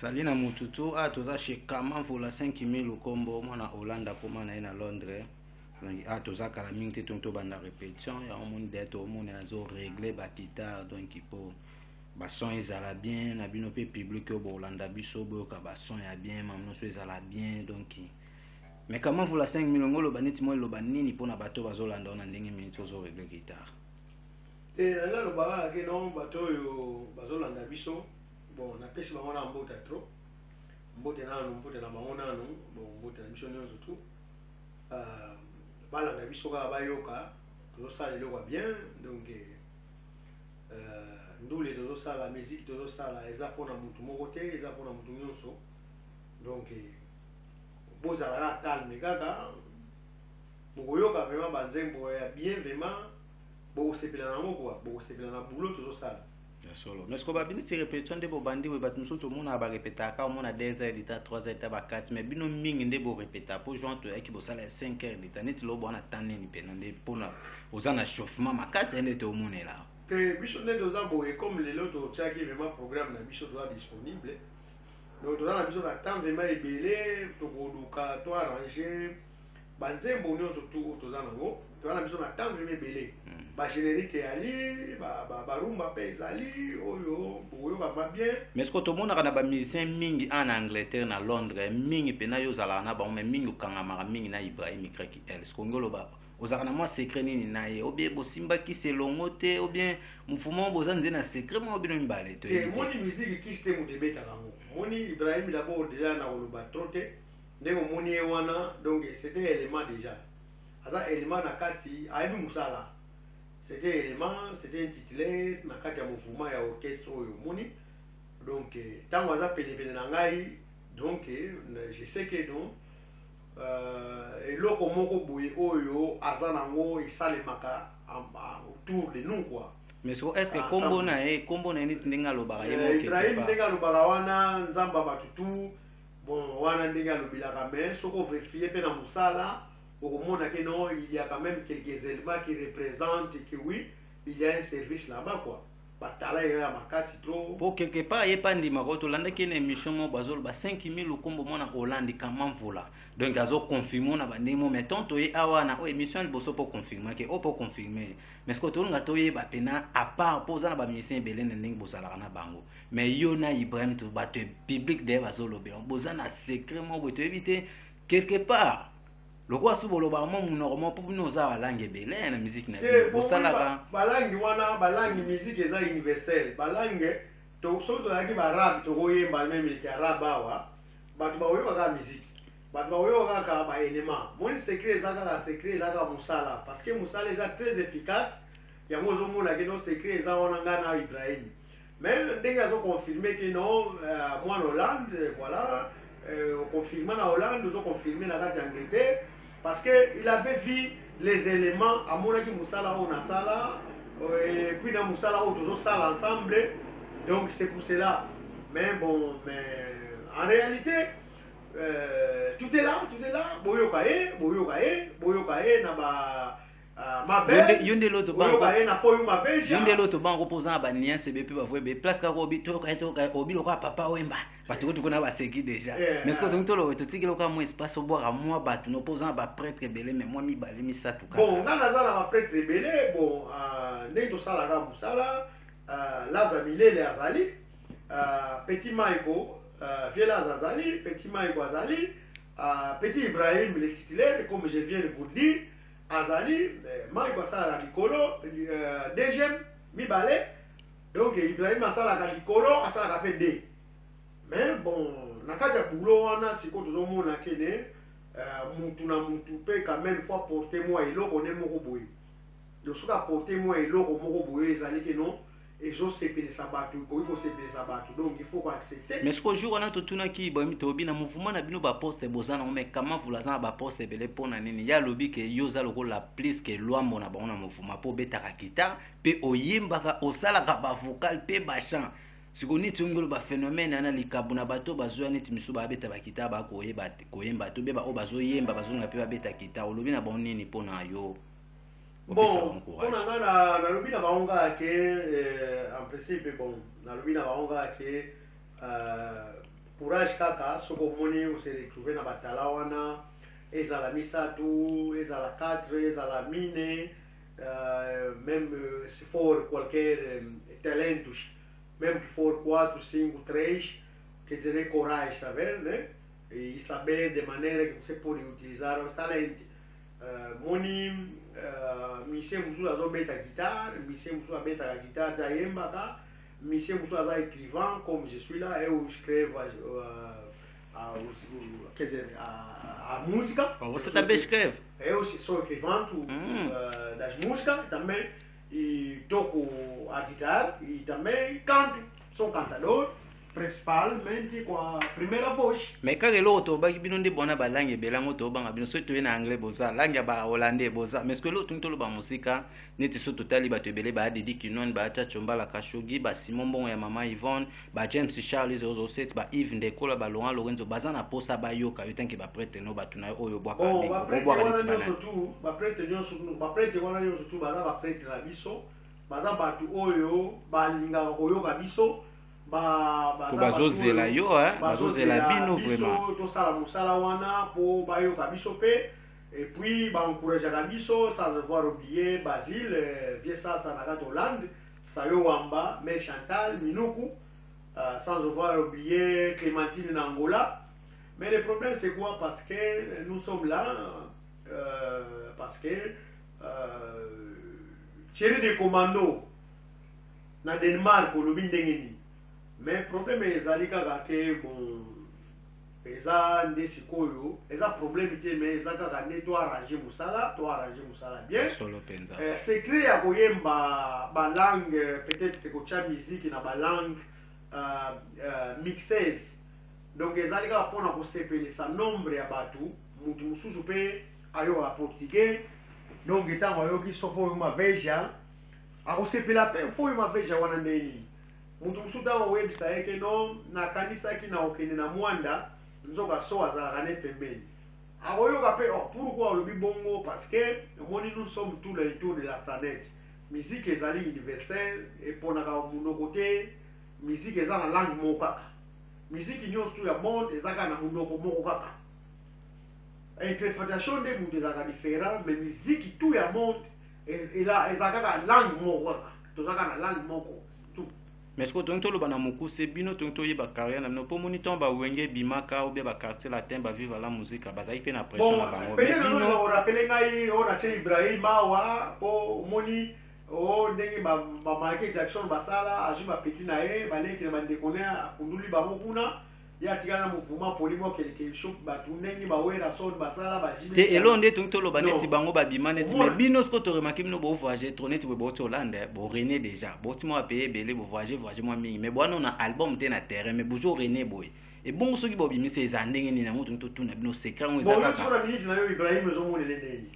Salina Mututu toza chez Kaman Vola 5000 combo mwana Hollande pour na na Londres. Toza kala mingi tonto banda répétition ya monde d'être au monde azo régler ba guitare donc il faut ba son ezala bien na bino pe public au Hollande biso bo ka ba son ya bien mamno so ezala bien donc mais Kaman Vola 5000 ngolo baneti mo lo banini pona bato bazolanda na ndenge minute ozo régler guitare. Là le baba ke non bato yo bazolanda biso. Bon, na pesi bango na mbota trop. Mbote na bango nanu, bon mbote na biso nyonso tout. Bala na biso ka bayoka, tozosala eloko bien, donc ndule tozosala musique tozosala eza mpona mutu moko te, eza mpona mutu nyonso. Donc bozala calme kaka. Bokoyoka vraiment banzembo ya bien vraiment, bokosepela nango quoi, bokosepela na boulot tozosala. Solo. Mais ce qu'on va bien dire répétition de bandi we bat nous tout le monde a répéter car on a 2 heures d'état 3 heures d'état 4 mais bino mingi ndebo répéter pour joindre to qui bossa 5 heures d'état net lo bona tane ni penande pour na ozana chauffement ma case elle au monde là. Que biso net aux amboé comme les loto tchaki vraiment programme na biso doit disponible. Donc dans la biso na temps vraiment ebelé to koduka to arranger banzembo nyonso tout tozana ngo to na biso na temps vraiment ebelé. Ba générique ali ba rumba pe ezali oyo oyoka ba bien. Mais ce que tout le monde a ba musicien mingi en Angleterre na Londres mingi pena yo zala na ba mais mingi kangama mingi na Ibrahim Kreki el skongolo ba ozaka na moi secret nini na ye ou bien bosimba ki selongo te ou bien mufumo bozanze na secret mo bino mbale to te moni musique ki ste mu debeta kango moni Ibrahim d'abord déjà na oloba trote ndenge moni wana donc c'était élément déjà asa élément na kati ayebi musala. C'était élément, c'était intitulé Nakati ya mouvement ya orchestre oyo moni. Donc tant waza pele na ngai donc je sais que donc eloko moko boye oyo azanango isalemaka autour de nous quoi. Mais est-ce que combo na nit ndinga lobaka ye mo Ibrahim ndinga lobaka wana nzamba batutu bon wana ndinga lobilaka mais soko vérifier pe na musala. Au monde non, il y a quand même quelques éléments qui représentent que oui, il y a un service là-bas quoi. Batala ya makasi trop. Pour quelque part y pas ndima ko to landa ki na émission mo bazol ba 5000 kombo mona Hollande Kaman Vola. Donc azo confirmer na bandemo mais tonto ye awana o émission boso pour confirmer que o pour confirmer. Mais ce que to nga to ye ba pena à part posa na ba musicien belé na ndenge bosala na bango. Mais yo na Ibrahim to ba te public de bazolo be. Boza na secret mo bo to éviter quelque part. Le roi souvent ba mo normalement pour nous za langue belé na musique na bosala balangi wana balangi musique eza universelle balangue to soto yaki barabe to koyemba même les arabe awa batu ba oyo ka musique batu ba oyo ka ba élément mon secret eza ka secret eza ka musala parce que musala eza très efficace ya mozo mona que no secret eza wana ngana Ibrahim mais ndenge azo confirmer que non moi en Hollande voilà confirmer na Hollande zo confirmer na carte Angleterre. Parce qu'il avait vu les éléments à Monaki Moussala on a sala et puis dans Moussala on toujours sala ensemble donc c'est pour cela mais bon mais en réalité tout est là boyokae na ba yonde loto bango posant ba niance be pe ba voye be place ka obi to ka obi lo ka papa wemba batu ko na ba seki déjà mais ce que donc to lo to tikelo ka mo espace boire à moi batu no posant ba prêtre belé mais moi mi balé mi ça tout ka bon ngana za na ba prêtre belé bon ndenge to sala ka musala lazamile le azali petit Maiko Viela azali petit Maiko azali petit Ibrahim le titulaire comme je viens de vous dire azali Maiko asala likolo deuxième mibale donc Ibrahim asala ka likolo asala ka pe D mais bon nakati ya boulot wana siko tozomona kene mutu na mutu pe quand même faut porter moi eloko ne moko boye losoka porter moi eloko moko boye ezali ke non ezosepelisa bato koki kosepelisa bato donc il faut accepter. Mais ce que jour on a totuna ki bomi tobi na mouvement na bino ba poste bozana mais comment vous lazana ba poste belé pona nini ya lobi ke yoza loko la plus que loambo na bango na mouvement po betaka guitare pe oyimbaka osalaka ba vocal pe ba chant sikoni tungolo ba phénomène ana likabu na bato bazwa neti misu ba beta ba guitare ba koyemba to be ba o bazoyemba bazonga pe ba beta guitare olobi na bango nini pona yo. Bon, on a na lobi na baonga ke en principe bon na lobi na baonga ke courage kaka soko moni on se retrouver na batala wana ezala misatu ezala 4 ezala mine même se for qualquer talento mesmo que for 4, 5, 3, quer dizer, coragem, tá vendo, né? E saber de maneira que você pode utilizar os talentos. Moni, me chamo a beta guitarra, me chamo a beta guitarra da Embaka, me chamo a écrivain, como je suis là, eu escrevo quer dizer, a música. Você também escreve? Eu sou escrivão das músicas também, e toco a guitarra e também canto. Sou cantador, principalmente com a primeira voz. Mais quand l'autre toba qui bino ndibona ba langue belango toba ngabino so tuye na anglais boza langue ba hollandais boza mais que l'autre ntolo ba musika neti so totali ba tebele ba didi kinon ba cha chomba la kashogi ba Simon Bongo ya mama Yvonne ba James Charles ozo set ba Yves Ndekola ba Laurent Lorenzo bazana posa ba yoka yotanki ba prêtre no ba tuna oyo bwa ka bon ba prêtre wana nyonso tu ba prêtre nyonso ba prêtre wana nyonso tu baza ba prêtre na biso baza batu oyo balinga koyoka biso bazozela yo bazozela bino vraiment tosala mosala wana po bayoka biso pe et puis baencourageaka biso sans avoir oublié Basile vie sasa na kati Hollande Sayo Wamba Mère Chantal Minuku sans avoir oublié Clémentine na Angola. Mais le problème c'est quoi? Parce que nous sommes là parce que Thierry de Commando na Denmark olobi ndenge nini. Mais le problème ezali kaka ke bon eza nde sikoyo eza problème te mais eza kaka nde to arranger musala bien secret ya koyemba balangue peut-être sekotya musique na balangue mixes donc ezali kaka mpona kosepelisa nombre ya bato mutu mosusu mpe ayoka portugais donc ntango ayoki soko oyo maveja akosepela mpe fo oyo maveja wana ndeni mutu mosusu ntango oyebisa ye ke no nakanisaki na okende na mwanda nzoka so azalaka ne pembeni akoyoka mpe pourquoi olobi bongo parce que omoni nous sommes tous les tours de la planète musique ezali universelle eponaka monoko te musique eza na langue moko kaka musique nyonso ya monde eza kaka na monoko moko kaka interprétation nde mutu ezalaka différent mais musique tout ya monde eza kaka langue moko kaka toza kaka na langue moko tout. Mais ce que tu as na mukuse bino tu ba carrière na po moni ton ba wenge bimaka ou bien ba quartier latin ba vivre la musique ba za fait na pression na bango mais bino on rappelle ngai on a chez Ibrahim Mawa po moni o ndenge ba Michael Jackson basala azu ba petit na ye ba leki na bandekone akunduli ba mokuna ya tigana mouvement polimo quelque chose ba tunengi ba wera son basala ba jibi te elonde tu lo baneti bango ba bimane mais bino ce que tu remarqué bino bo voyager tourner tu bo Hollande bo René déjà bo ti mo payer belé bo voyager moi mingi mais bon on a album te na terrain mais bojo René boy et bon soki bo bimisi ezandenge ni na mutu to na bino secret on ezaka bon sur la minute na yo Ibrahim zo monele ndeni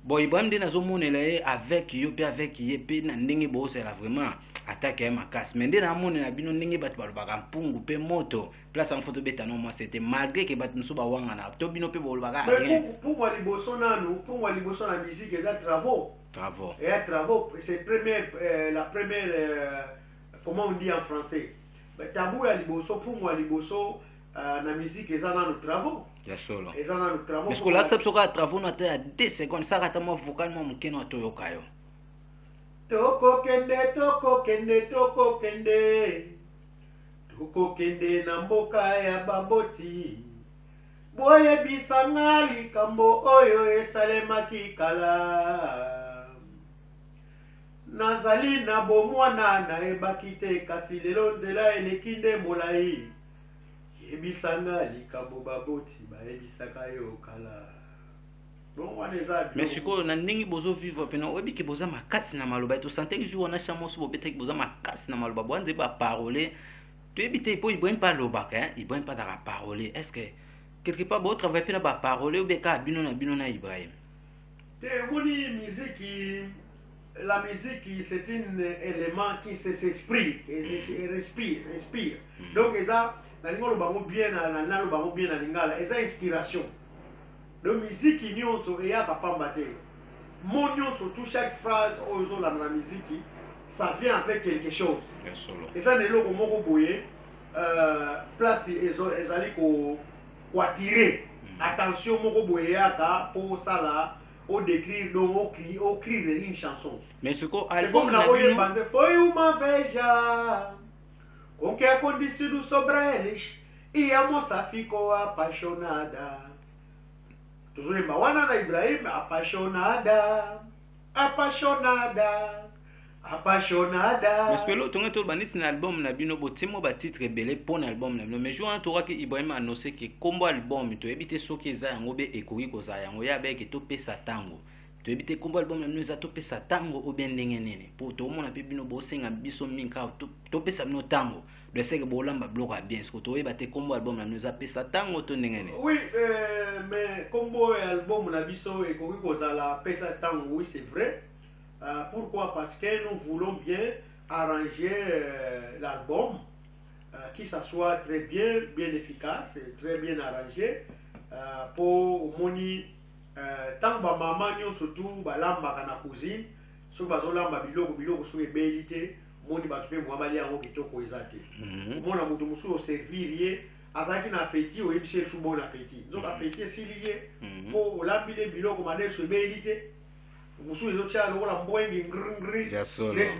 bon Ibrahim de nazo monela ye avec yo pe avec ye pe na ndenge bo c'est vraiment attaque ma casse mais ndena monela bino ndenge bato balobaka mpungu pe moto place en photo beta non moi c'était malgré que bato nso ba wanga na to bino pe bolobaka rien pour moi liboso nanu pour moi liboso na musique eza travaux et travaux c'est la première comment on dit en français tabou ya liboso pour moi liboso na musique eza nanu travaux ya solo eza nanu travaux mais ce que l'accepte soka travaux na te à 2 secondes ça kata mo vocal mo mukeno toyoka yo toko kende na mboka ya baboti boyebisa nga likambo oyo esalemaki kala nazali na bomwana nayebaki te kasi lelo nzela eleki nde molai yebisa nga likambo baboti bayebisaka yo kala. Mais sikoyo na ndenge bozo vivre pena oyebi ke boza makasi na maloba to sante ke jour na chamo so bobeta ke boza makasi na maloba bwanze ba parler to yebi te po Ibrahim pas lobaka hein Ibrahim pas dara parler est-ce que quelque part bo travailler pena ba parler ou be ka bino na Ibrahim te moni musique la musique c'est un élément qui s'exprime et respire donc eza na lingolo bango bien na lo bango bien na lingala eza inspiration. La musique nyonso eyaka pamba te mo nyonso tout chaque phrase oyo la musique ça vient avec quelque chose eza na eloko moko boye place ezali koattire attention moko boye yaka mpo osala odécrire donc ocrire une chanson. Mais ce qu'on album na oyeba nze foi uma veja com que acontecido sobre eles e a moça ficou apaixonada. Tuzolemba wana na Ibrahim apaixonada apaixonada apaixonada. parce que l'autre on banisi na album na bino botimo ba titre belé pour na album na bino mais jour on aura que Ibrahim annoncé que combo album to ebite soki eza yango be ekoki koza yango ya be ke to pesa tango to ebite combo album na bino eza to pesa tango ou bien ndenge nene pour to mona pe bino bo senga biso minka to pesa bino tango de seke bolamba bloka bien ce que to ebate combo album na bino eza pesa tango to ndenge nene. Oui, mais combo album na biso ekoki kozala pesa tango, oui c'est vrai. Pourquoi? Parce que nous voulons bien arranger l'album, que ça soit très bien efficace, très bien arrangé, pour moni tant que maman surtout balamba na cuisine, so bazolamba biloko so ebelité, moni batupe mwa bali yango kitoko ezate. Mona mutu musu servir azaki na appétit o yebise su bon appétit. Donc appétit silié pour olambile biloko madeso ebelité. Musu ezotia lokola mbwengi ngringri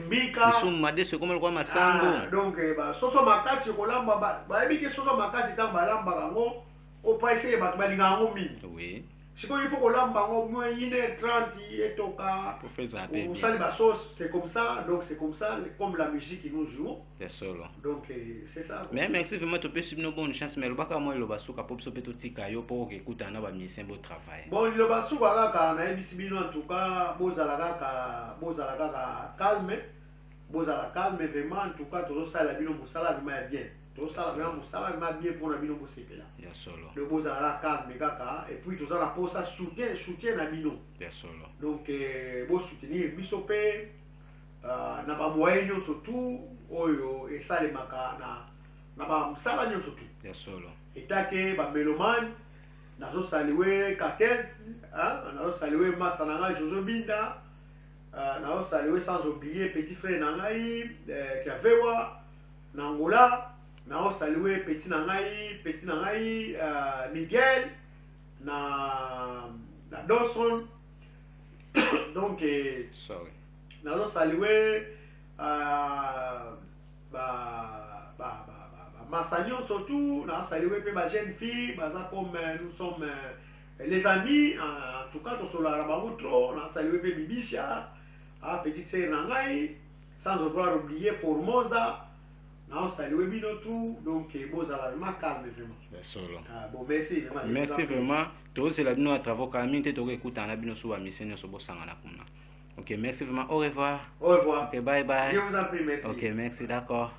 mbika madeso comme kwa masango. Donc soso makasi kolamba bayebi ke soso makasi tant balamba yango opaise bato balinga yango mingi. Oui. Il faut kolamba yango moins 1h30 etoka pour faire ça bien. Vous savez la sauce c'est comme ça, donc c'est comme ça comme la musique qui nous joue. Bien sûr. Donc c'est ça. Mais merci vraiment to pe subno bonne chance mais lobaka moi lobasuka pop so peto tika yo pour que écoute na ba musicien beau travail. Bon lobasuka kaka na ebisi bino en tout cas bozala kaka calme. Bozala calme vraiment en tout cas to sala bino musala vraiment bien. To sala vraiment musala vraiment bien pour na bino bosepela. Bien sûr. Le bozala calme kaka et puis to sala pour ça soutien na bino. Bien sûr. Donc bo soutenir biso pe na ba moyen nyonso tout oyo esalemaka na ba msala nyonso tout. Bien sûr. Etake ba melomane nazo saliwe Katez, nazo saliwe Massa nanga Jojo Binda, nazo saliwe sans oublier petit frère nangai Kiavewa Nangola, nazo saliwe petit nangai Miguel na Dawson. Donc sorry. Nazo saliwe Massagnon surtout, nazo saliwe pe ba jeune fille, baza comme nous sommes les amis, en tout cas to solo la bautro, nazo saliwe pe Bibisha, petite sœur nangai, sans oublier Formosa, nazo saliwe bino tout, donc bozala vraiment calme vraiment. Bien sûr. Bon merci vraiment. Merci vraiment. To c'est la bino à travaux kamite to écoute na bino so ba mission so bosanga na kuna. OK, merci vraiment. Au revoir. Au revoir. OK, bye bye. Je vous en prie, merci. OK, merci, d'accord.